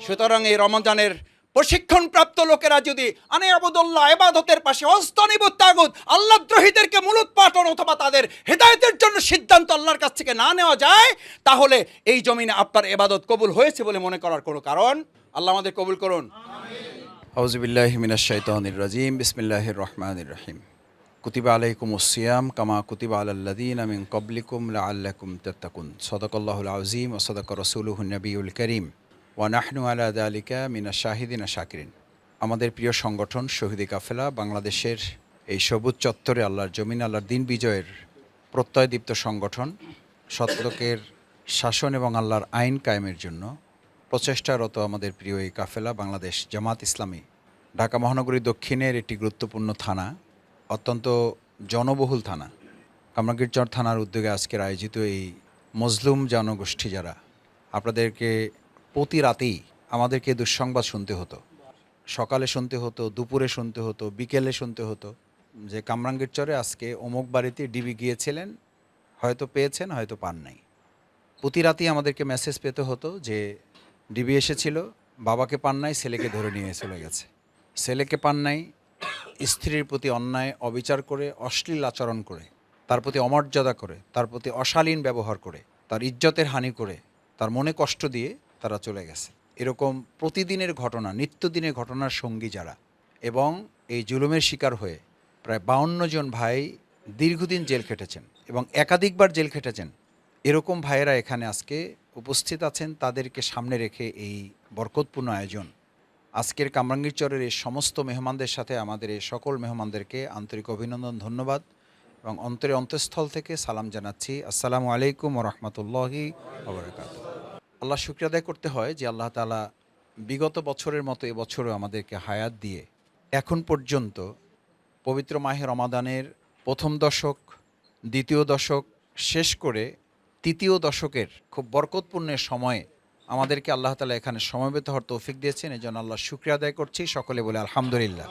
সুতরাং এই রমজানের প্রশিক্ষণপ্রাপ্ত লোকেরা যদি আবুদুল্লাহ ইবাদতের পাশে অস্তনিবুত তাগুত আল্লাহদ্রোহীদেরকে মূলোৎপাটন অথবা তাদের হেদায়েতের জন্য সিদ্ধান্ত আল্লাহর কাছ থেকে না নেওয়া যায়, তাহলে এই জমিনে আপনার ইবাদত কবুল হয়েছে বলে মনে করার কোনো কারণ। আল্লাহ আমাদের কবুল করুন। আউযুবিল্লাহি মিনাশ শাইতানির রাজিম। বিসমিল্লাহির রহমানির রহিম। কুতিবা আলাইকুমুস সিয়াম কামা কুতিবা আলাল্লাযীনা মিন ক্বাবলিকুম লাআল্লাকুম তাত্তাকুন। সাদাকাল্লাহুল আযীম ওয়া সাদাকা রাসূলুহুন নবিয়্যুল কারীম ওয়া নাহনু আলা যালিকা মিনাশ শাহিদিন শাকিরিন। আমাদের প্রিয় সংগঠন শহীদে কাফেলা বাংলাদেশের এই সবুজ চত্বরে আল্লাহর জমিন আল্লাহর দিন বিজয়ের প্রত্যয়দীপ্ত সংগঠন, সত্যকের শাসন এবং আল্লাহর আইন কায়েমের জন্য প্রচেষ্টারত আমাদের প্রিয় এই কাফেলা বাংলাদেশ জামাত ইসলামী ঢাকা মহানগরী দক্ষিণের একটি গুরুত্বপূর্ণ থানা, অত্যন্ত জনবহুল থানা কামরাঙ্গীরচর থানার উদ্যোগে আজকের আয়োজিত এই মজলুম জনগোষ্ঠী যারা, আপনাদেরকে প্রতি রাতেই আমাদেরকে দুঃসংবাদ শুনতে হতো। সকালে শুনতে হতো, দুপুরে শুনতে হতো, বিকেলে শুনতে হতো যে কামরাঙ্গীরচরে আজকে অমুক বাড়িতে ডিবি গিয়েছিলেন, হয়তো পেয়েছেন হয়তো পান নাই। প্রতি রাতেই আমাদেরকে মেসেজ পেতে হতো যে ডিবি এসেছিল, বাবাকে পান নাই, ছেলেকে ধরে নিয়ে চলে গেছে। ছেলেকে পান নাই, স্ত্রীর প্রতি অন্যায় অবিচার করে, অশ্লীল আচরণ করে, তার প্রতি অমর্যাদা করে, তার প্রতি অশালীন ব্যবহার করে, তার ইজ্জতের হানি করে, তার মনে কষ্ট দিয়ে তারা চলে গেছে। এরকম প্রতিদিনের ঘটনা, নিত্যদিনের ঘটনার সঙ্গী যারা, এবং এই জুলুমের শিকার হয়ে প্রায় 52 জন ভাই দীর্ঘদিন জেল খেটেছেন এবং একাধিকবার জেল খেটেছেন, এরকম ভাইয়েরা এখানে আজকে উপস্থিত আছেন। তাদেরকে সামনে রেখে এই বরকতপূর্ণ আয়োজন। আজকের কামরাঙ্গীরচরের এই সমস্ত মেহমানদের সাথে আমাদের এই সকল মেহমানদেরকে আন্তরিক অভিনন্দন, ধন্যবাদ এবং অন্তঃস্থল থেকে সালাম জানাচ্ছি। আসসালামু আলাইকুম ওয়া রাহমাতুল্লাহি ওয়া বারাকাতুহু। আল্লাহ শুকরিয়া আদায় করতে হয় যে আল্লাহ তাআলা বিগত বছরের মতো এবছরও আমাদেরকে হায়াত দিয়ে এখন পর্যন্ত পবিত্র মাহে রমাদানের প্রথম দশক, দ্বিতীয় দশক শেষ করে তৃতীয় দশকের খুব বরকতপূর্ণ সময়ে আমাদেরকে আল্লাহ তাআলা এখানে সমবেত হওয়ার তৌফিক দিয়েছেন। এই জন্য আল্লাহ শুকরিয়া আদায় করছি। সকলে বলে আলহামদুলিল্লাহ।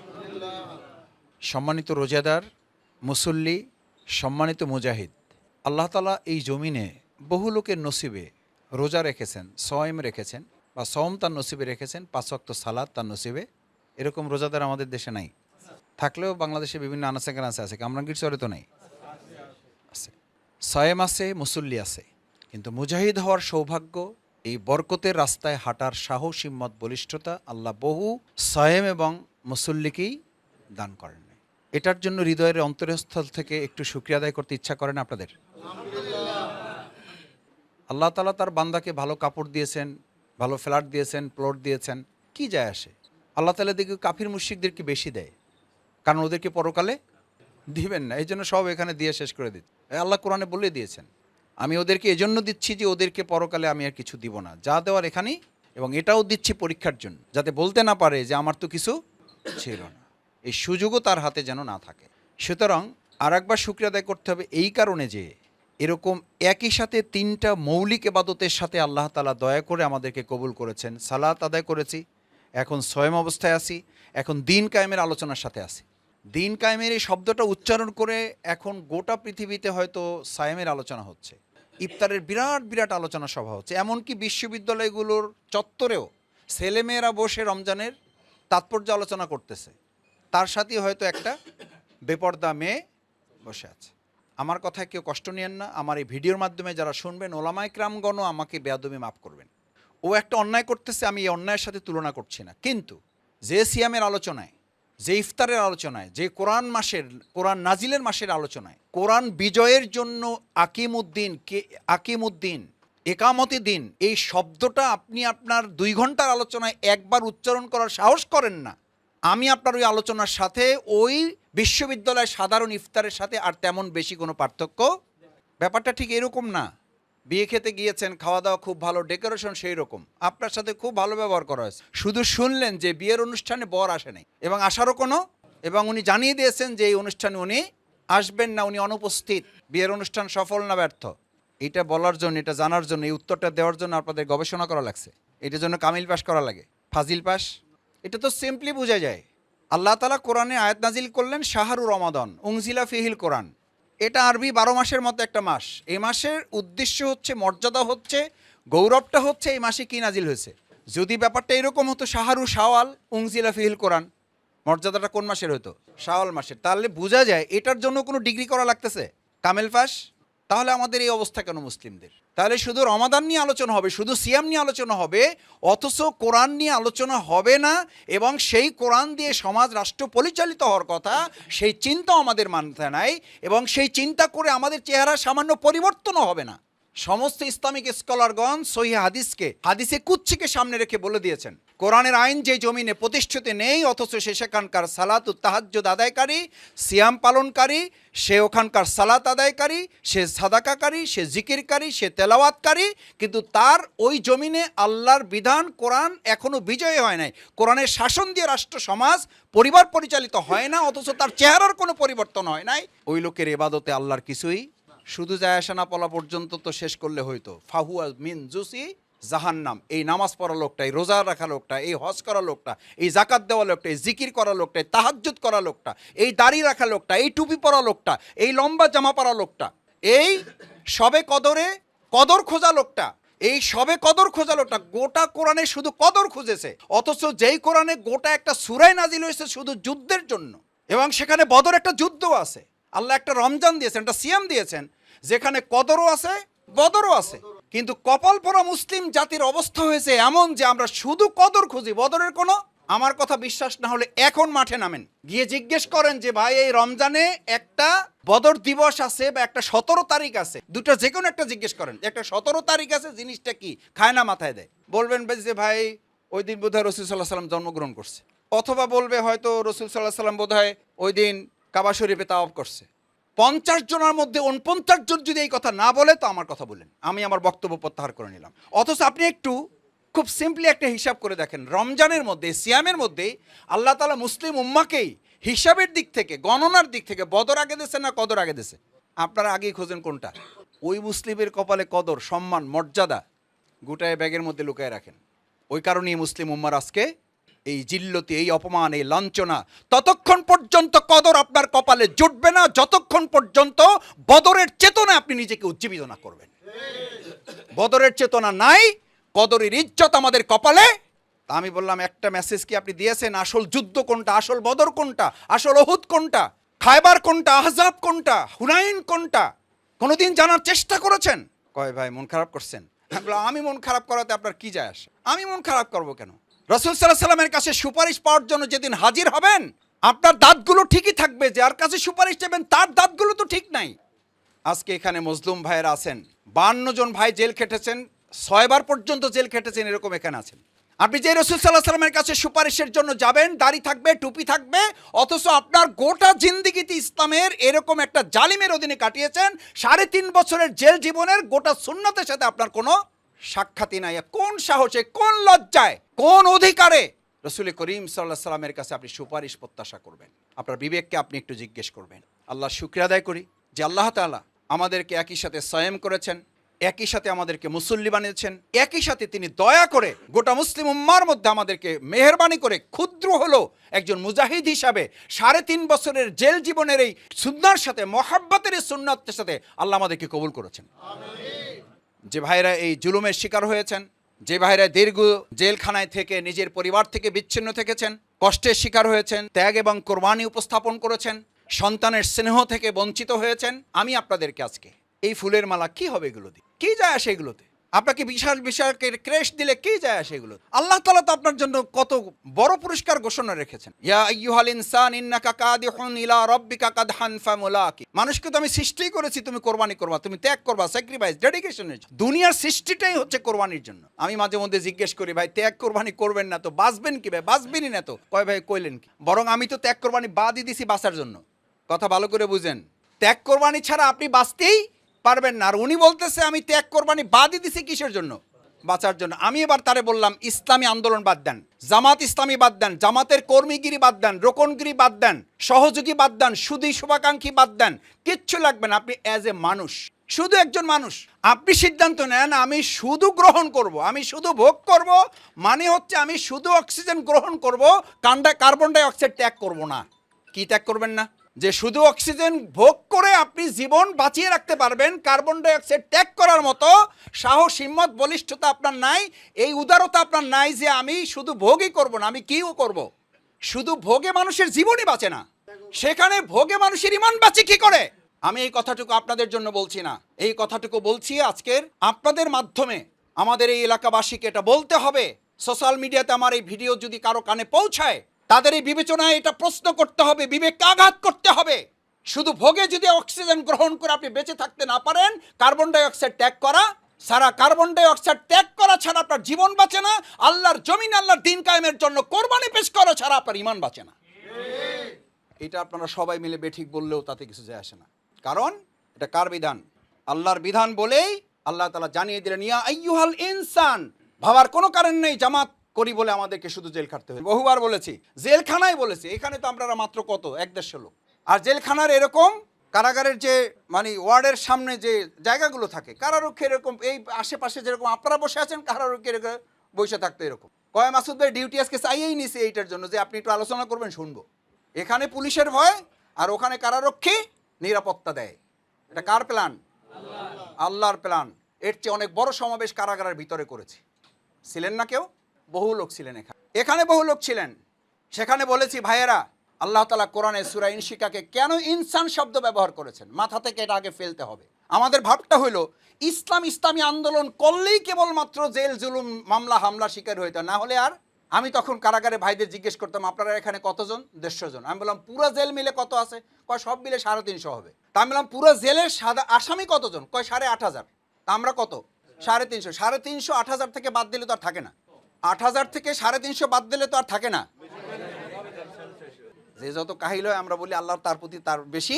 সম্মানিত রোজাদার, মুসল্লি, সম্মানিত মুজাহিদ, আল্লাহ তাআলা এই জমিনে বহু লোকের নসিবে রোজা রেখেছেন, সওয়াম রেখেছেন, বা সওম তার নসিবে রেখেছেন, 5 ওয়াক্ত সালাত তার নসিবে। এরকম রোজাদার আমাদের দেশে নাই, থাকলেও বাংলাদেশে বিভিন্ন আনাচে কানাচে আছে, কামরাঙ্গীরচরে তো নেই। আছে, সওয়াম আছে, মুসল্লি আছে, কিন্তু মুজাহিদ হওয়ার সৌভাগ্য, এই বরকতের রাস্তায় হাঁটার সাহস, হিম্মত, বলিষ্ঠতা আল্লাহ বহু সওয়াম এবং মুসল্লিকেই দান করেন। এটার জন্য হৃদয়ের অন্তরস্থল থেকে একটু শুকরিয়া আদায় করতে ইচ্ছা করেন আপনাদের? আল্লাহ তাআলা তার বান্দাকে ভালো কাপড় দিয়েছেন, ভালো ফ্ল্যাট দিয়েছেন, প্লট দিয়েছেন, কি যায় আসে? আল্লাহ তাআলা দেখি কাফির মুশরিকদেরকে বেশি দেয়, কারণ ওদেরকে পরকালে দিবেন না, এই জন্য সব এখানে দিয়ে শেষ করে দিন। আল্লাহ কোরআনে বলে দিয়েছেন, আমি ওদেরকে এজন্য দিচ্ছি যে ওদেরকে পরকালে আমি আর কিছু দিব না, যা দেওয়ার এখানেই, এবং এটাও দিচ্ছি পরীক্ষার জন্য, যাতে বলতে না পারে যে আমার তো কিছু ছিল না। এই সুযোগও তার হাতে যেন না থাকে। সুতরাং আর একবার শুকরিয়া আদায় করতে হবে এই কারণে যে এরকম একই সাথে 3টা মৌলিক ইবাদতের সাথে আল্লাহ তাআলা দয়া করে আমাদেরকে কবুল করেছেন। সালাত আদায় করেছি, এখন সওয়াম অবস্থায় আছি, এখন দিন কায়েমের আলোচনার সাথে আছি। দিন কায়েমের এই শব্দটা উচ্চারণ করে এখন গোটা পৃথিবীতে হয়তো সায়েমের আলোচনা হচ্ছে, ইফতারের বিরাট বিরাট আলোচনা সভা হচ্ছে, এমনকি বিশ্ববিদ্যালয়গুলোর চত্বরেও ছেলেমেয়েরা বসে রমজানের তাৎপর্য আলোচনা করতেছে, তার সাথে হয়তো একটা বেপর্দা মেয়ে বসে আছে। আমার কথায় কেউ কষ্ট নিয়েন না, আমার এই ভিডিওর মাধ্যমে যারা শুনবেন ওলামায়ে কেরামগণও আমাকে বেয়াদবি মাফ করবেন। ও একটা অন্যায় করতেছে, আমি এই অন্যায়ের সাথে তুলনা করছি না, কিন্তু যে সিয়ামের আলোচনায়, যে ইফতারের আলোচনায়, যে কোরআন নাজিলের মাসের আলোচনায়, কোরআন বিজয়ের জন্য আকিমুদ্দিন একামতি দিন, এই শব্দটা আপনি আপনার 2 ঘন্টার আলোচনায় একবার উচ্চারণ করার সাহস করেন না, আমি আপনার ওই আলোচনার সাথে ওই বিশ্ববিদ্যালয়ের সাধারণ ইফতারের সাথে আর তেমন বেশি কোনো পার্থক্য। ব্যাপারটা ঠিক এরকম না। বিয়ে খেতে গিয়েছেন, খাওয়া দাওয়া খুব ভালো, ডেকোরেশন সেই রকম, আপনার সাথে খুব ভালো ব্যবহার করা হয়েছে, শুধু শুনলেন যে বিয়ের অনুষ্ঠানে বর আসে নাই এবং আসারও কোনো, এবং উনি জানিয়ে দিয়েছেন যে এই অনুষ্ঠানে উনি আসবেন না, উনি অনুপস্থিত। বিয়ের অনুষ্ঠান সফল না ব্যর্থ? এটা বলার জন্য, এটা জানার জন্য, এই উত্তরটা দেওয়ার জন্য আপনাদের গবেষণা করা লাগছে। এটার জন্য কামিল পাস করা লাগে, ফাজিল পাস? এটা তো সিম্পলি বোঝা যায়। আল্লাহ তাআলা কোরআনে আয়াত নাজিল করলেন, শাহরু রমাদান উনজিলা ফিহিল কোরআন। এটা আরবি 12 মাসের মতো একটা মাস। এই মাসের উদ্দেশ্য হচ্ছে, মর্যাদা হচ্ছে, গৌরবটা হচ্ছে এই মাসে কি নাজিল হয়েছে? যদি ব্যাপারটা এরকম হতো শাহরু শাওয়াল উনজিলা ফিহিল কোরআন, মর্যাদাটা কোন মাসের হতো? শাওয়াল মাসের। তাহলে বোঝা যায় এটার জন্য কোনো ডিগ্রি করা লাগতেছে, কামেল পাস। তাহলে আমাদের এই অবস্থা কেন মুসলিমদের? তাহলে শুধু রমাদান নিয়ে আলোচনা হবে, শুধু সিয়াম নিয়ে আলোচনা হবে, অথচ কোরআন নিয়ে আলোচনা হবে না। এবং সেই কোরআন দিয়ে সমাজ রাষ্ট্র পরিচালিত হওয়ার কথা, সেই চিন্তাও আমাদের মাথায় নাই। এবং সেই চিন্তা করে আমাদের চেহারা সামান্য পরিবর্তনও হবে না। সমস্ত ইসলামিক স্কলারগণ সহিহ হাদিসে কুচ্ছিকে সামনে রেখে বলে দিয়েছেন, কোরআনের আইন যে জমিনে প্রতিষ্ঠিত নেই, অথচ সে সেখানকার সালাতুত তাহাজ্জুদ আদায়কারী, সিয়াম পালনকারী, সে ওখানকার সালাত আদায়কারী, সে সাদাকাকারী, সে জিকিরকারী, সে তেলাওয়াতকারী, কিন্তু তার ওই জমিনে আল্লাহর বিধান কোরআন এখনো বিজয় হয় নাই। কোরআনের শাসন দিয়ে রাষ্ট্র সমাজ পরিবার পরিচালিত হয় না, অথচ তার চেহারার কোনো পরিবর্তন হয় নাই। ওই লোকের ইবাদতে আল্লাহর কিছুই শুধু যায় আসা না পলা পর্যন্ত তো শেষ করলে হয়তো। ফাহুয়া মিন জুসি জাহান্নাম। এই নামাজ পড়া লোকটা, এই রোজা রাখা লোকটা, এই হজ করা লোকটা, এই জাকাত দেওয়া লোকটা, এই জিকির করা লোকটা, এই তাহাজ্জুদ করা লোকটা, এই দাড়ি রাখা লোকটা, এই টুপি পরা লোকটা, এই লম্বা জামা পরা লোকটা, এই সবে কদরে কদর খোঁজা লোকটা, এই সবে কদর খোঁজা লোকটা গোটা কোরআনে শুধু কদর খুঁজেছে, অথচ যেই কোরআনে গোটা একটা সূরা নাজিল হয়েছে শুধু যুদ্ধের জন্য, এবং সেখানে বদর একটা যুদ্ধও আছে। আল্লাহ একটা রমজান দিয়েছেন, একটা সিয়াম দিয়েছেন, যেখানে কদরও আছে বদরও আছে। কিন্তু কপাল পরা মুসলিম জাতির অবস্থা হয়েছে এমন যে আমরা শুধু কদর খুঁজি, বদরের কোনো। আমার কথা বিশ্বাস না হলে এখন মাঠে নামেন, গিয়ে জিজ্ঞেস করেন যে ভাই এই রমজানে একটা বদর দিবস আছে বা একটা 17 তারিখ আছে, দুটো যে কোনো একটা জিজ্ঞেস করেন, একটা 17 তারিখ আছে, জিনিসটা কি? খায় না মাথায় দেয়। বলবেন যে ভাই ওই দিন বোধহয় রাসূল সাল্লাল্লাহু আলাইহি ওয়াসাল্লাম জন্মগ্রহণ করছে, অথবা বলবে হয়তো রাসূল সাল্লাল্লাহু আলাইহি ওয়াসাল্লাম বোধহয় ওই দিন কাবা শরীফে তাওয়াফ করছে। 50 জনের মধ্যে 49 জন যদি এই কথা না বলে তো আমার কথা বলেন, আমি আমার বক্তব্য প্রত্যাহার করে নিলাম। অথচ আপনি একটু খুব সিম্পলি একটা হিসাব করে দেখেন, রমজানের মধ্যে সিয়ামের মধ্যে আল্লাহ তাআলা মুসলিম উম্মাহকেই হিসাবের দিক থেকে, গণনার দিক থেকে বদর আগে দিয়েছে না কদর আগে দিয়েছে? আপনারা আগেই খোঁজেন কোনটা। ওই মুসলিমের কপালে কদর, সম্মান, মর্যাদা গোটায় ব্যাগের মধ্যে লুকিয়ে রাখেন। ওই কারণেই মুসলিম উম্মার আজকে এই জিল্লতি, এই অপমান, এই লাঞ্ছনা। ততক্ষণ পর্যন্ত কদর আপনার কপালে জুটবে না যতক্ষণ পর্যন্ত বদরের চেতনা আপনি নিজেকে উজ্জীবিত না করবেন। বদরের চেতনা নাই, কদরের ইজ্জত আমাদের কপালে। আমি বললাম একটা মেসেজ কি আপনি দিয়েছেন? আসল যুদ্ধ কোনটা, আসল বদর কোনটা, আসল উহুদ কোনটা, খায়বার কোনটা, আহজাব কোনটা, হুনাইন কোনটা, কোনোদিন জানার চেষ্টা করেছেন? কয় ভাই মন খারাপ করছেন। আমি মন খারাপ করাতে আপনার কি যায় আসে? আমি মন খারাপ করবো কেন? রাসূল সাল্লাল্লাহু আলাইহি ওয়াসাল্লামের কাছে সুপারিশ পাওয়ার জন্য যেদিন হাজির হবেন, আপনার দাঁতগুলো ঠিকই থাকবে, যার কাছে সুপারিশ চাইবেন তার দাঁতগুলো তো ঠিক নাই। আজকে এখানে মজলুম ভাইয়েরা আছেন, 52 জন ভাই জেল খেটেছেন, 6 বার পর্যন্ত জেল খেটেছেন, এরকম এখানে আছেন। আপনি যে রাসূল সাল্লাল্লাহু আলাইহি ওয়াসাল্লামের কাছে সুপারিশের জন্য যাবেন, দাড়ি থাকবে, টুপি থাকবে, অথচ আপনার গোটা জিন্দেগিতে ইসলামের এরকম একটা জালিমের অধীনে কাটিয়েছেন, 3.5 বছরের জেল জীবনের গোটা সুন্নতের সাথে আপনার কোনো সাক্ষাৎই নাই। কোন সাহসে, কোন লজ্জায়, কোন অধিকারে রাসূল করিম সাল্লাল্লাহু আলাইহি ওয়াসাল্লামের কাছে আপনি সুপারিশ প্রত্যাশা করবেন? আপনার বিবেককে আপনি একটু জিজ্ঞেস করবেন। আল্লাহ শুকরিয়া আদায় করি যে আল্লাহ তাআলা আমাদেরকে একই সাথে সায়েম করেছেন, একই সাথে আমাদেরকে মুসল্লি বানিয়েছেন, একই সাথে তিনি দয়া করে গোটা মুসলিম উম্মার মধ্যে আমাদেরকে মেহেরবানি করে ক্ষুদ্র হলো একজন মুজাহিদ হিসাবে 3.5 বছরের জেল জীবনের এই সুন্নাহর সাথে, মহাব্বতের এই সুন্নাতের সাথে আল্লাহ আমাদেরকে কবুল করেছেন। যে ভাইরা এই জুলুমের শিকার হয়েছেন, যে ভাইরা দীর্ঘ জেলখানায় থেকে নিজের পরিবার থেকে বিচ্ছিন্ন থেকেছেন, কষ্টের শিকার হয়েছেন, ত্যাগ এবং কোরবানি উপস্থাপন করেছেন, সন্তানের স্নেহ থেকে বঞ্চিত হয়েছেন, আমি আপনাদেরকে আজকে এই ফুলের মালা কি হবে এগুলো দিয়ে? কি যায় আসে এগুলোতে? আপনাকে বিশাল বিশাল ক্রেশ দিলে কি যায় আসে এগুলো? আল্লাহ তাআলা তো আপনার জন্য কত বড় পুরস্কার ঘোষণা রেখেছেন। ইয়া আইয়ুহাল ইনসান ইন্নাকা কাদিহুন ইলা রাব্বিকা কাদহান ফামুলাকি। মানুষকে তো আমি সৃষ্টি করেছি তুমি কোরবানি করবা, তুমি ত্যাগ করবা, স্যাক্রিফাইস, ডেডিকেশনের জন্য। দুনিয়ার সৃষ্টিটাই হচ্ছে কোরবানির জন্য। আমি মাঝে মধ্যে জিজ্ঞেস করি, ভাই ত্যাগ কোরবানি করবেন না তো বাঁচবেন কি? ভাই বাঁচবেনই না তো। কয় ভাই কইলেন কি? বরং আমি তো ত্যাগ কোরবানি বাদই দিছি বাঁচার জন্য। কথা ভালো করে বুঝেন, ত্যাগ কোরবানি ছাড়া আপনি বাঁচতেই পারবেন না। আর উনি বলতেছে আমি ত্যাগ কোরবানি বাদই দিছি কিসের জন্য? বাঁচার জন্য। আমি এবার তারে বললাম ইসলামী আন্দোলন বাদ দেন, জামাত ইসলামী বাদ দেন, জামাতের কর্মীগিরি বাদ দেন, রোকনগিরি বাদ দেন, সহযোগী বাদ দেন, সুদী শুভাকাঙ্ক্ষী বাদ দেন, কিচ্ছু লাগবে না। আপনি অ্যাজ এ মানুষ, শুধু একজন মানুষ, আপনি সিদ্ধান্ত নেন আমি শুধু গ্রহণ করব, আমি শুধু ভোগ করব, মানে হচ্ছে আমি শুধু অক্সিজেন গ্রহণ করব, কার্বন ডাই অক্সাইড ত্যাগ করব না। কি ত্যাগ করবেন না? যে শুধু অক্সিজেন ভোগ করে আপনি জীবন বাঁচিয়ে রাখতে পারবেন, কার্বন ডাই অক্সাইড ত্যাগ করার মতো সাহস, হিম্মত, বলিষ্ঠতা আপনার নাই, এই উদারতা আপনার নাই যে আমি শুধু ভোগই করব না, আমি কিও করব। শুধু ভোগে মানুষের জীবনই বাঁচে না, সেখানে ভোগে মানুষের ইমান বাঁচে কি করে? আমি এই কথাটুকু আপনাদের জন্য বলছি না, এই কথাটুকু বলছি আজকের আপনাদের মাধ্যমে আমাদের এই এলাকাবাসীকে এটা বলতে হবে। সোশ্যাল মিডিয়াতে আমার এই ভিডিও যদি কারো কানে পৌঁছায়, তাদের এই বিবেচনায় এটা প্রশ্ন করতে হবে, বিবেককে আঘাত করতে হবে। শুধু ভোগে যদি অক্সিজেন গ্রহণ করে আপনি বেঁচে থাকতে না পারেন, কার্বন ডাই অক্সাইড ত্যাগ করা সারা, কার্বন ডাই অক্সাইড ত্যাগ করা ছাড়া আপনার জীবন বাঁচে না, আল্লাহর জমিন, আল্লাহর দিন কায়েমের জন্য কোরবানি পেশ করা ছাড়া আপনার ঈমান বাঁচে না। এটা আপনারা সবাই মিলে বেঠিক বললেও তাতে কিছু যায় আসে না, কারণ এটা কার বিধান? আল্লাহর বিধান বলেই আল্লাহ তাআলা জানিয়ে দিলেন, ইয়া আইয়ুহাল ইনসান, ভাবার কোনো কারণ নেই জামাত করি বলে আমাদেরকে শুধু জেল খাটতে হবে। বহুবার বলেছি, জেলখানায় বলেছি, এখানে তো আপনারা মাত্র কত 1-150 লোক। আর জেলখানার এরকম কারাগারের যে মানে ওয়ার্ডের সামনে যে জায়গাগুলো থাকে, কারারক্ষী এরকম এই আশেপাশে যেরকম আপনারা বসে আছেন, কারারক্ষী এরকম বসে থাকতো এরকম। কয় মাসুদ ভাই ডিউটি আজকে চাইয়েই নিছে এইটার জন্য যে আপনি একটু আলোচনা করবেন, শুনবো। এখানে পুলিশের ভয় আর ওখানে কারারক্ষী নিরাপত্তা দেয়। এটা কার প্ল্যান? আল্লাহর প্ল্যান। এর চেয়ে অনেক বড় সমাবেশ কারাগারের ভিতরে করেছি, ছিলেন না কেউ? বহু লোক ছিলেন এখানে বহু লোক ছিলেন। সেখানে বলেছি ভাইয়েরা, আল্লাহ তাআলা কোরআনে সূরা ইনশিকাকে কেন ইনসান শব্দ ব্যবহার করেছেন, মাথা থেকে এটা আগে ফেলতে হবে। আমাদের ভাবটা হলো ইসলামী আন্দোলন করলেই কেবলমাত্র জেল জুলুম মামলা হামলা শিকার হইতো, না হলে আর। আমি তখন কারাগারে ভাইদের জিজ্ঞেস করতাম, আপনারা এখানে কতজন? 150 জন। আমি বললাম পুরো জেল মিলে কত আছে? কয় সব মিলে 350 হবে। তা আমি বললাম পুরো জেলের সাদা আসামি কতজন? কয় 8,500। তা আমরা কত? 350। 350 8,000 থেকে বাদ দিলে তো আর থাকে না। 8,000 থেকে 350 বাদ দিলে তো আর থাকে না। যে যত কাহিল হয় আমরা বলি আল্লাহ তার প্রতি তার বেশি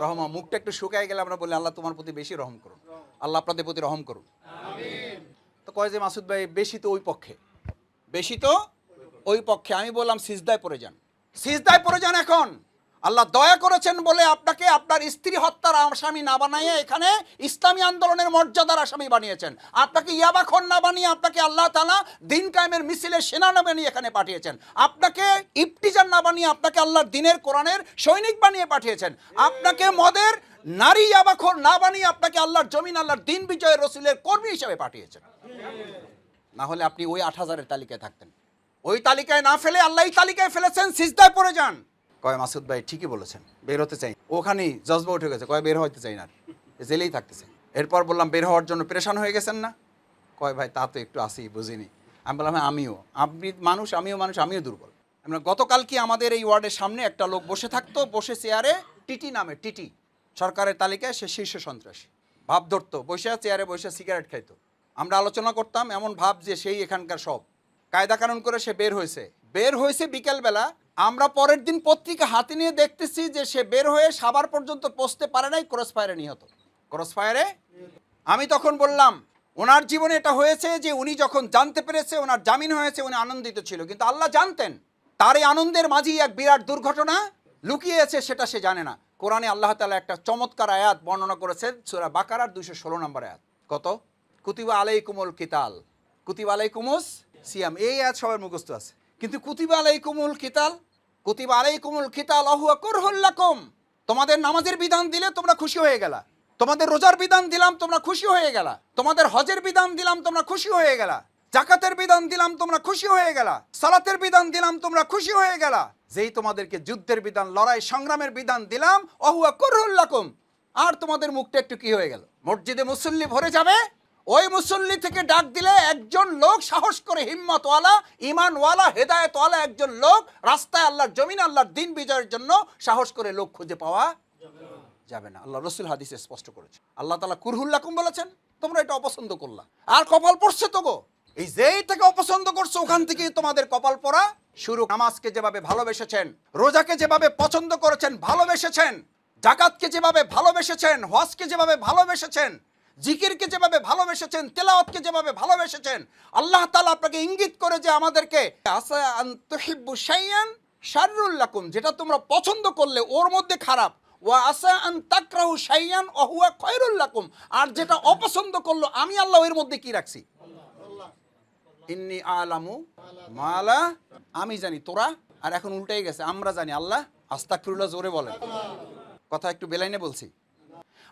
রহম। মুখটা একটু শুকায় গেলে আমরা বলি আল্লাহ তোমার প্রতি বেশি রহম করুন, আল্লাহ আপনাদের প্রতি রহম করুন। তো কয় যে মাসুদ ভাই বেশি তো ওই পক্ষে, বেশি তো ওই পক্ষে। আমি বললাম সিজদায় পড়ে যান, সিজদায় পড়ে যান। এখন আল্লাহ দয়া করেছেন বলে আপনাকে আপনার স্ত্রী হত্যার আসামি না বানিয়ে এখানে ইসলামী আন্দোলনের মর্যাদার আসামি বানিয়েছেন। আপনাকে ইয়াবাখোর না বানিয়ে আপনাকে আল্লাহ তাআলা দিন কায়েমের মিছিলের সেনা না বানিয়ে এখানে পাঠিয়েছেন। আপনাকে ইফতিজার না বানিয়ে আপনাকে আল্লাহর দিনের কোরআনের সৈনিক বানিয়ে পাঠিয়েছেন। আপনাকে মদের নারী ইয়াবাখোর না বানিয়ে আপনাকে আল্লাহর জমিন, আল্লাহর দিন বিজয়ের রসুলের কর্মী হিসেবে পাঠিয়েছেন। না হলে আপনি ওই 8,000-এর তালিকায় থাকতেন। ওই তালিকায় না ফেলে আল্লাহ এই তালিকায় ফেলেছেন, সিজদায় পড়ে যান। কয় মাসুদ ভাই ঠিকই বলেছেন, বের হতে চাই। ওখানেই জজবা উঠে গেছে, কয় বের হইতে চাই না, জেলেই থাকতেছে। এরপর বললাম বের হওয়ার জন্য পেরেশান হয়ে গেছেন না? কয় ভাই তা তো একটু আসি, বুঝিনি। আমি বললাম হ্যাঁ আমিও, আপনি মানুষ, আমিও মানুষ, আমিও দুর্বল। আমরা গতকাল কি আমাদের এই ওয়ার্ডের সামনে একটা লোক বসে থাকতো, বসে চেয়ারে, টিটি নামে, টিটি সরকারের তালিকায় সে শীর্ষ সন্ত্রাসী, ভাব ধরতো, বসে চেয়ারে বসে সিগারেট খাইতো। আমরা আলোচনা করতাম, এমন ভাব যে সেই এখানকার সব কায়দা কানুন করে সে বের হয়েছে বিকেলবেলা। আমরা পরের দিন পত্রিকা হাতে নিয়ে দেখতেছি যে সে বের হয়ে সাভার পর্যন্ত পৌঁছতে পারে নাই, ক্রসফায়ারে নিহত। ক্রসফায়ারে। আমি তখন বললাম ওনার জীবনে এটা হয়েছে যে উনি যখন জানতে পেরেছে ওনার জামিন হয়েছে, উনি আনন্দিত ছিল, কিন্তু আল্লাহ জানতেন তার এই আনন্দের মাঝেই এক বিরাট দুর্ঘটনা লুকিয়ে আছে, সেটা সে জানে না। কোরআনে আল্লাহ তাআলা একটা চমৎকার আয়াত বর্ণনা করেছেন, সূরা বাকারার 216 নম্বর আয়াত। কত? কুতিবা আলাইকুমুল কিতাল, কুতিবা আলাইকুমুস সিয়াম। এই আয়াত সবার মুখস্থ আছে, কিন্তু কুতিবা আলাইকুমুল কিতাল, কুতিবা আলাইকুমুল কিতাল ওয়া কুরহুল লাকুম। তোমাদের নামাজের বিধান দিলে তোমরা খুশি হয়ে গেলা, তোমাদের রোজার বিধান দিলাম তোমরা খুশি হয়ে গেলা, তোমাদের হজের বিধান দিলাম তোমরা খুশি হয়ে গেলা, যাকাতের বিধান দিলাম তোমরা খুশি হয়ে গেলা, সালাতের বিধান দিলাম তোমরা খুশি হয়ে গেলা। যেই তোমাদেরকে যুদ্ধের বিধান, লড়াই সংগ্রামের বিধান দিলাম, ওয়া কুরহুল লাকুম, আর তোমাদের মুখটা একটু কি হয়ে গেল? মসজিদে মুসল্লি ভরে যাবে, ওই মুসল্লি থেকে ডাক দিলে একজন লোক সাহস করে, হিম্মতওয়ালা, ইমানওয়ালা, হেদায়েতওয়ালা একজন লোক রাস্তায় আল্লাহর জমিন, আল্লাহর দিন বিজয়ের জন্য সাহস করে লোক খুঁজে পাওয়া যাবে না। আল্লাহ রসুল হাদিসে স্পষ্ট করেছে। আল্লাহ তাআলা কুরহুল লাকুম বলেছেন, তোমরা এটা অপছন্দ করলা, আর কপাল পড়ছে তো গো। এই যেই থেকে অপছন্দ করছো ওখান থেকেই তোমাদের কপাল পড়া শুরু। নামাজকে যেভাবে ভালোবেসেছেন, রোজাকে যেভাবে পছন্দ করেছেন, ভালোবেসেছেন, যাকাতকে যেভাবে ভালোবেসেছেন, হজকে যেভাবে ভালোবেসেছেন, জিকিরকে যেভাবে ভালোবেসেছেন, তেলাওয়াতকে যেভাবে ভালোবেসেছেন, আল্লাহ তাআলা আপনাকে ইঙ্গিত করে যে আমাদেরকে আসা আন তুহিব্বু শাইআন শাররুল লাকুম, যেটা তোমরা পছন্দ করলে ওর মধ্যে খারাপ, ওয়া আসা আন তাকরাহু শাইআন ওয়া হুয়া খায়রুল লাকুম, আর যেটা অপছন্দ করলো আমি আল্লাহ এর মধ্যে কি রাখছি? ইন্নী আলামু মালা, আমি জানি তোরা, আর এখন উল্টাই গেছে, আমরা জানি আল্লাহ আস্তাগফিরুল্লাহ জোরে বলেন, কথা একটু বেলাইনে বলছি।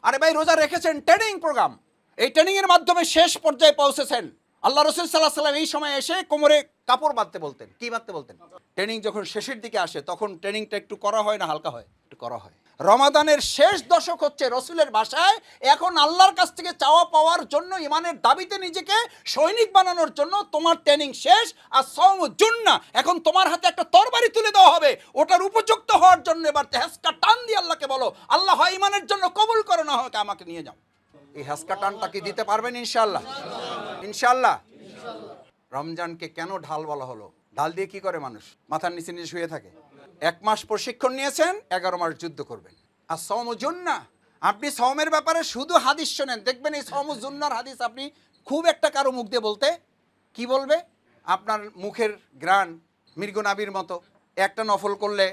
আরে ভাই, রোজা রেখেছেন, ট্রেনিং প্রোগ্রাম, এই ট্রেনিং এর মাধ্যমে শেষ পর্যায়ে পৌঁছেছেন। আল্লাহ রাসূল সাল্লাল্লাহু আলাইহি ওয়াসাল্লাম এই সময় এসে কোমরে কাপড় বাঁধতে বলতেন। কি বাঁধতে বলতেন? ট্রেনিং যখন শেষের দিকে আসে তখন ট্রেনিংটা একটু করা হয় না হালকা হয়? একটু করা হয়। রমাদানের শেষ দশক হচ্ছে রসুলের বাসায়, এখন আল্লাহর কাছ থেকে চাওয়া পাওয়ার জন্য, ইমানের দাবিতে নিজেকে সৈনিক বানানোর জন্য তোমার ট্রেনিং শেষ। আর সওম জুন্না, এখন তোমার হাতে একটা তরবারি তুলে দেওয়া হবে, ওটার উপযুক্ত হওয়ার জন্য এবার হেসকা টান দিয়ে আল্লাহকে বলো, আল্লাহ হয় ইমানের জন্য কবুল করো, না হয় আমাকে নিয়ে যাও। এই হেসকা টানটা কি দিতে পারবেন ইনশাআল্লাহ? ইনশাআল্লাহ। রমজানকে কেন ঢাল বলা হলো? ঢাল দিয়ে কি করে মানুষ? মাথার নিচে নিচে শুয়ে থাকে। 1 মাস প্রশিক্ষণ নিয়েছেন, 11 মাস যুদ্ধ করবেন। আর সওম জুন্না, আপনি সওমের ব্যাপারে শুধু হাদিস শোনেন, দেখবেন এই সওম জুন্নার হাদিস আপনি খুব একটা কারো মুখ দিয়ে বলতে, কি বলবে? আপনার মুখের গ্রান মৃগনাভির মতো। একটা নফল করলে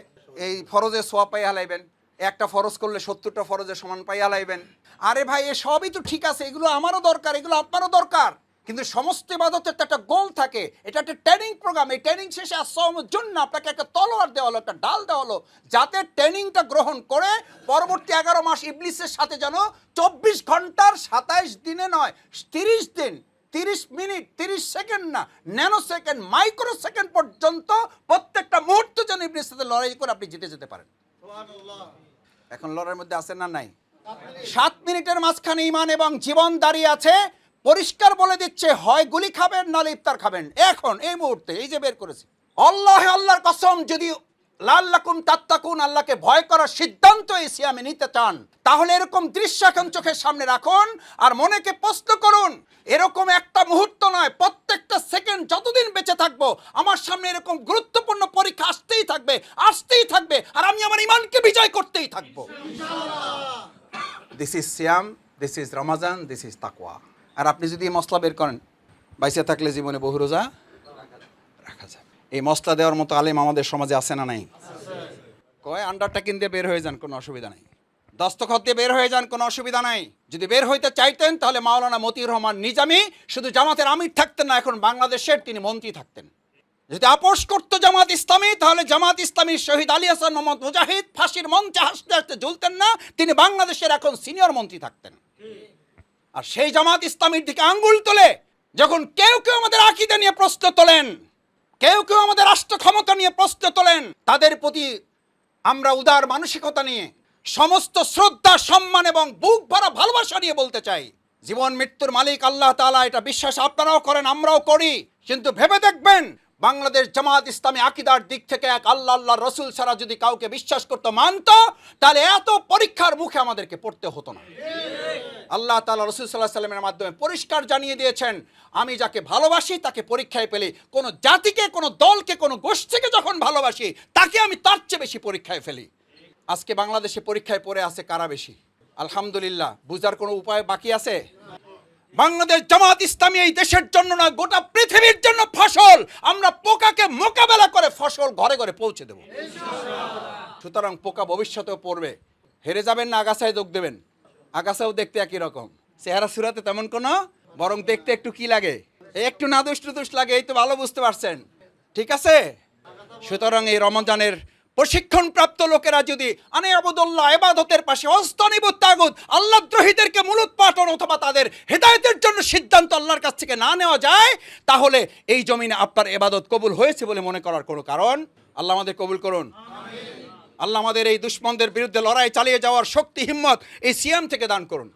এই ফরজের সোয়াব পাই হালাইবেন, একটা ফরজ করলে 70টা ফরজের সমান পাই হালাইবেন। আরে ভাই, এ সবই তো ঠিক আছে, এগুলো আমারও দরকার, এগুলো আপনারও দরকার, কিন্তু সমস্ত ইবাদতের তো একটা গোল থাকে। এটা একটা ট্রেনিং প্রোগ্রাম। এই ট্রেনিং শেষে আসসালামের জন্য আপনাকে একটা তলোয়ার দেওয়া হলো, একটা ডাল দেওয়া হলো, যাতে ট্রেনিংটা গ্রহণ করে পরবর্তী 11 মাস ইবলিসের সাথে যেন 24 ঘন্টার 27 দিনে নয়, 30 দিন, 30 মিনিট, 30 সেকেন্ড না, ন্যানো সেকেন্ড, মাইক্রো সেকেন্ড পর্যন্ত প্রত্যেকটা মুহূর্ত যেন ইবলিসের সাথে লড়াই করে আপনি জিতে যেতে পারেন। এখন লড়াইয়ের মধ্যে আছেন না নাই? 7 মিনিটের মাঝখানে ইমান এবং জীবন দাঁড়িয়ে আছে। পরিষ্কার বলে দিচ্ছে, হয় গুলি খাবেন নাহলে ইফতার খাবেন। এখন এই মুহূর্তে এই যে বের করেছি, আল্লাহর কসম, যদি লাল্লাকুম তাত্তাকুন, আল্লাহকে ভয় করার সিদ্ধান্ত এই সিয়ামে নিতে চান, তাহলে এরকম দৃশ্য এখন চোখের সামনে রাখুন আর মনেকে প্রশ্ন করুন, এরকম একটা মুহূর্ত নয়, প্রত্যেকটা সেকেন্ড যতদিন বেঁচে থাকবো আমার সামনে এরকম গুরুত্বপূর্ণ পরীক্ষা আসতেই থাকবে, আসতেই থাকবে, আর আমি আমার ইমানকে বিজয় করতেই থাকবো। This is Siam, this is Ramadan, this is তাকওয়া। আর আপনি যদি এই মশলা বের করেন, বাইসে থাকলে জীবনে বহু রোজা রাখা যাবে। এই মশলা দেওয়ার মতো আলেম আমাদের সমাজে আছে না নাই? কয় আন্ডারটেকিং দিয়ে বের হয়ে যান, কোনো অসুবিধা নাই, দস্তখত দিয়ে বের হয়ে যান, কোনো অসুবিধা নাই। যদি বের হইতে চাইতেন তাহলে মাওলানা মতিউর রহমান নিজামী শুধু জামাতের আমির থাকতেন না, এখন বাংলাদেশের তিনি মন্ত্রী থাকতেন। যদি আপোষ করতো জামাত ইসলামী, তাহলে জামাত ইসলামীর শহীদ আলী হাসান মোহাম্মদ মুজাহিদ ফাঁসির মঞ্চে হাসতে হাসতে ঝুলতেন না, তিনি বাংলাদেশের এখন সিনিয়র মন্ত্রী থাকতেন। আর সেই জামাত ইসলামীর দিকে আঙ্গুল তোলে যখন কেউ কেউ আমাদের আকীদা নিয়ে প্রশ্ন তোলেন, কেউ কেউ আমাদের রাষ্ট্র ক্ষমতা নিয়ে প্রশ্ন তোলেন, তাদের প্রতি আমরা উদার মানসিকতা নিয়ে সমস্ত শ্রদ্ধা, সম্মান এবং বুক ভরা ভালোবাসা নিয়ে বলতে চাই, জীবন মৃত্যুর মালিক আল্লাহ তাআলা, এটা বিশ্বাস আপনারাও করেন, আমরাও করি। কিন্তু ভেবে দেখবেন, বাংলাদেশ জামাত ইসলামী আকীদার দিক থেকে এক আল্লাহ রসুল ছাড়া যদি কাউকে বিশ্বাস করতে মানত, তাহলে এত পরীক্ষার মুখে আমাদেরকে পড়তে হতো না। আল্লাহ তাআলা রাসূল সাল্লাল্লাহু আলাইহি ওয়াসাল্লামের মাধ্যমে পরিষ্কার জানিয়ে দিয়েছেন, আমি যাকে ভালোবাসি তাকে পরীক্ষায় ফেলি। কোনো জাতিকে, কোনো দলকে, কোনো গোষ্ঠীকে যখন ভালোবাসি, তাকে আমি তার চেয়ে বেশি পরীক্ষায় ফেলি। আজকে বাংলাদেশে পরীক্ষায় পড়ে আছে কারা বেশি? আলহামদুলিল্লাহ, বুঝার কোনো উপায় বাকি আছে? বাংলাদেশ জামাত ইসলামী এই দেশের জন্য না, গোটা পৃথিবীর জন্য ফসল। আমরা পোকাকে মোকাবেলা করে ফসল ঘরে ঘরে পৌঁছে দেব। সুতরাং পোকা ভবিষ্যতেও পড়বে। হেরে যাবেন না আগাছায় যোগ দেবেন। আগাছাও দেখতে একই রকম, চেহারা সুরাতে তেমন কোনো, বরং দেখতে একটু কি লাগে, একটু নাদুস টুদুস লাগে, এই তো ভালো বুঝতে পারছেন, ঠিক আছে? সুতরাং এই রমজানের প্রশিক্ষণপ্রাপ্ত লোকেরা যদি আনিয়াবুদুল্লাহ ইবাদতের পাশে অস্তনিবুত তাগুত আল্লাহদ্রোহীদেরকে মূলোৎপাটন অথবা তাদের হেদায়েতের জন্য সিদ্ধান্ত আল্লাহর কাছ থেকে না নেওয়া যায়, তাহলে এই জমিনে আপনার ইবাদত কবুল হয়েছে বলে মনে করার কোনো কারণ। আল্লাহ আমাদের কবুল করুন। আল্লাহ আমাদের এই দুশমনদের বিরুদ্ধে লড়াই চালিয়ে যাওয়ার শক্তি হিম্মত এই সিয়াম থেকে দান করুন।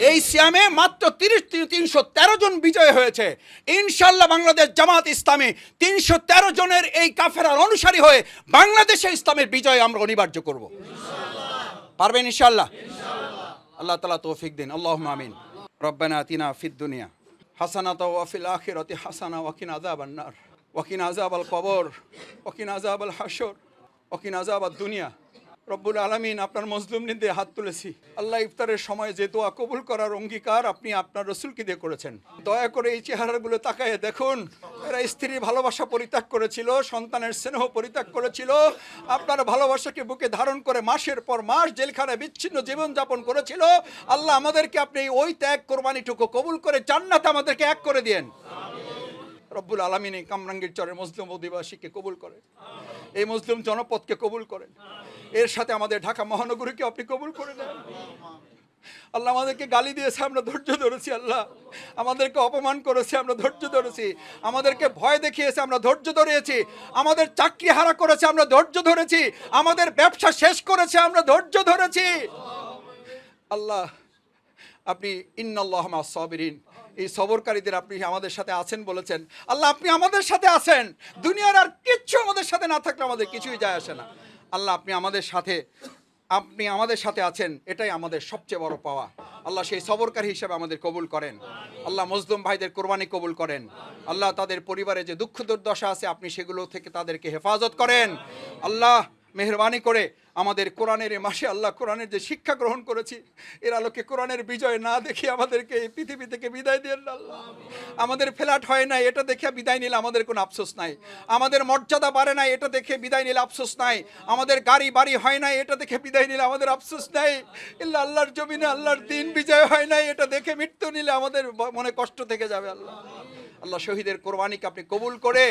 এই সিয়ামে মাত্র 313 জন বিজয় হয়েছে। ইনশাআল্লাহ বাংলাদেশ জামাত ইসলামী 313 জনের এই কাফেরার অনুসারী হয়ে বাংলাদেশে ইসলামের বিজয় আমরা অনিবার্য করব। পারবেন ইনশাআল্লাহ? আল্লাহ তাআলা তৌফিক দিন। আল্লাহুম্মা আমিন। রব্বানা আতিনা ফিদ দুনিয়া হাসানাতাও ওয়া ফিল আখিরাতি হাসানা ওয়া কিনা আযাবান নার ওয়া কিনা আযাবাল কবর ওয়া কিনা আযাবাল হাশর ওকিন আযাবাদ দুনিয়া। রব্বুল আলামিন, আপনার মজলুমদের হাত তুলেছি। আল্লাহ, ইফতারের সময় যে দোয়া কবুল করার অঙ্গীকার আপনি আপনার রসুলকে দিয়ে করেছেন, দয়া করে এই চেহারাগুলো তাকায় দেখুন। এরা স্ত্রীর ভালোবাসা পরিত্যাগ করেছিল, সন্তানের স্নেহ পরিত্যাগ করেছিল, আপনার ভালোবাসাকে বুকে ধারণ করে মাসের পর মাস জেলখানায় বিচ্ছিন্ন জীবনযাপন করেছিল। আল্লাহ, আমাদেরকে আপনি ওই ত্যাগ কোরবানিটুকু কবুল করে জান্নাতে আমাদেরকে এক করে দিয়েন। রব্বুল আলামিন এই কামরাঙ্গীরচরের মুসলিম অধিবাসীকে কবুল করেন, এই মুসলিম জনপদকে কবুল করেন, এর সাথে আমাদের ঢাকা মহানগরীকে আপনি কবুল করে নেন। আল্লাহ আমাদেরকে গালি দিয়েছে, আমরা ধৈর্য ধরেছি। আল্লাহ আমাদেরকে অপমান করেছে, আমরা ধৈর্য ধরেছি। আমাদেরকে ভয় দেখিয়েছে, আমরা ধৈর্য ধরেছি। আমাদের চাকরি হারা করেছে, আমরা ধৈর্য ধরেছি। আমাদের ব্যবসা শেষ করেছে, আমরা ধৈর্য ধরেছি। আল্লাহ আপনি ইন্নাল্লাহ মা'আস সাবিরিন, এই সবরকারীদের আপনি আমাদের সাথে আছেন বলেছেন। আল্লাহ আপনি আমাদের সাথে আছেন, দুনিয়ার আর কিচ্ছু আমাদের সাথে না থাকলে আমাদের কিছুই যায় আসে না। আল্লাহ আপনি আমাদের সাথে আছেন, এটাই আমাদের সবচেয়ে বড় পাওয়া। আল্লাহ সেই সবরকারী হিসেবে আমাদের কবুল করেন। আল্লাহ মজলুম ভাইদের কোরবানি কবুল করেন। আল্লাহ তাদের পরিবারে যে দুঃখ দুর্দশা আছে আপনি সেগুলো থেকে তাদেরকে হেফাজত করেন। আল্লাহ মেহরবানি করে আমাদের কোরআনের এই মাসে আল্লাহ কোরআনের যে শিক্ষা গ্রহণ করেছি এর আলোকে কোরআনের বিজয় না দেখে আমাদেরকে এই পৃথিবী থেকে বিদায় দেন আল্লাহ। আমাদের ফ্ল্যাট হয় নাই এটা দেখে বিদায় নিলে আমাদের কোনো আফসোস নাই, আমাদের মর্যাদা বাড়ে নাই এটা দেখে বিদায় নিলে আফসোস নাই, আমাদের গাড়ি বাড়ি হয় নাই এটা দেখে বিদায় নিলে আমাদের আফসোস নাই। ইল্লা আল্লাহর জমিনে আল্লাহর দিন বিজয় হয় নাই এটা দেখে মৃত্যু নিলে আমাদের মনে কষ্ট থেকে যাবে। আল্লাহ আল্লাহ শহীদের কোরবানিকে আপনি কবুল করে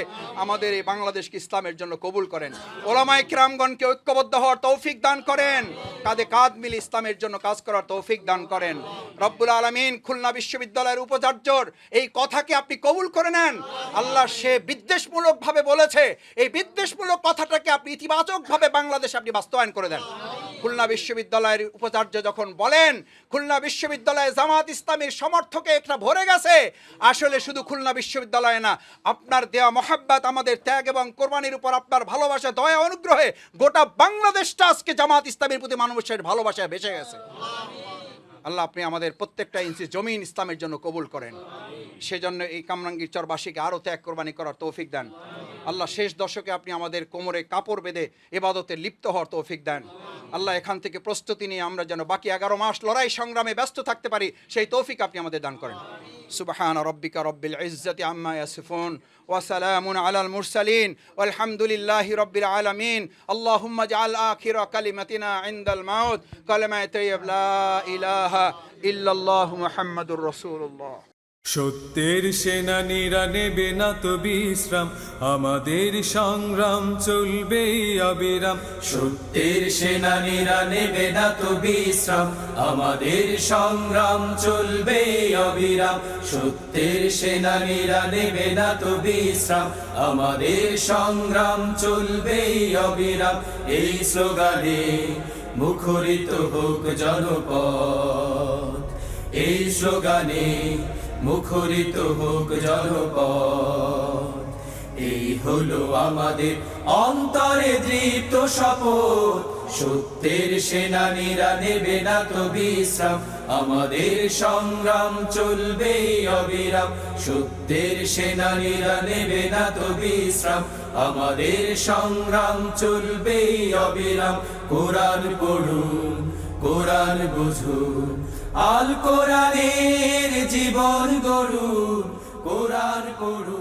আমাদের এই বাংলাদেশকে ইসলামের জন্য কবুল করেন। ওলামায়ে কিরামগণকে ঐক্যবদ্ধ হওয়ার তৌফিক দান করেন, কাঁধে কাঁধ মিলে ইসলামের জন্য কাজ করার তৌফিক দান করেন। রব্বুল আলামিন খুলনা বিশ্ববিদ্যালয়ের উপাচার্যর এই কথাকে আপনি কবুল করে নেন। আল্লাহ সে বিদ্বেষমূলকভাবে বলেছে, এই বিদ্বেষমূলক কথাটাকে আপনি ইতিবাচকভাবে বাংলাদেশে আপনি বাস্তবায়ন করে দেন। খুলনা বিশ্ববিদ্যালয়ের উপাচার্য যখন বলেন খুলনা বিশ্ববিদ্যালয়ে জামাত ইসলামীর সমর্থকে একটা ভরে গেছে, আসলে শুধু খুলনা বিশ্ববিদ্যালয়ে না, আপনার দেওয়া মহাব্বত, আমাদের ত্যাগ এবং কোরবানির উপর আপনার ভালোবাসা, দয়া, অনুগ্রহে গোটা বাংলাদেশটা আজকে জামাত ইসলামের প্রতি মানুষের ভালোবাসায় ভেসে গেছে। আল্লাহ আপনি আমাদের প্রত্যেকটা ইঞ্চি জমিন ইসলামের জন্য কবুল করেন। সেজন্য এই কামরাঙ্গীরচরবাসীকে আরও ত্যাগ কোরবানি করার তৌফিক দেন। আল্লাহ শেষ দশকে আপনি আমাদের কোমরে কাপড় বেঁধে ইবাদতে লিপ্ত হওয়ার তৌফিক দেন। আল্লাহ এখান থেকে প্রস্তুতি নিয়ে আমরা যেন বাকি 11 মাস লড়াই সংগ্রামে ব্যস্ত থাকতে পারি, সেই তৌফিক আপনি আমাদের দান করেন। সুবহান রব্বিকা রব্বিল ইজ্জাতি আম্মা ইয়াসিফুন ওয়া সালামুন আলাল মুরসালিন ওয়ালহামদুলিল্লাহি রব্বিল আলামিন। আল্লাহুম্মা জাআল আখিরা কালিমাতিনা ইনদাল মাউত কালিমায়ে তাইয়্যিব লা ইলাহা ইল্লাল্লাহু মুহাম্মাদুর রাসূলুল্লাহ। সত্যের সেনানীরা নেবে না তো বিশ্রাম, আমাদের সংগ্রাম চলবে অবিরাম। সত্যের সেনানীরা নেবে না তো বিশ্রাম, আমাদের সংগ্রাম চলবে অবিরাম। সত্যের সেনানীরা নেবে না তো বিশ্রাম, আমাদের সংগ্রাম চলবে অবিরাম। এই স্লোগানে মুখরিত হোক জনপদ, এই স্লোগানে মুখরিত হোক জনপদ। এই হলো আমাদের অন্তরে দৃপ্ত শপথ, সত্যের সেনানীরা নেবে না তো বিশ্রাম, আমাদের সংগ্রাম চলবে অবিরাম। সত্যের সেনানীরা নেবে না তো বিশ্রাম, আমাদের সংগ্রাম চলবে অবিরাম। কোরআন পড়ুন, কোরআন বুঝুন, আল কোরআনের জীবন গড়ুন। কোরআন পড়ুন।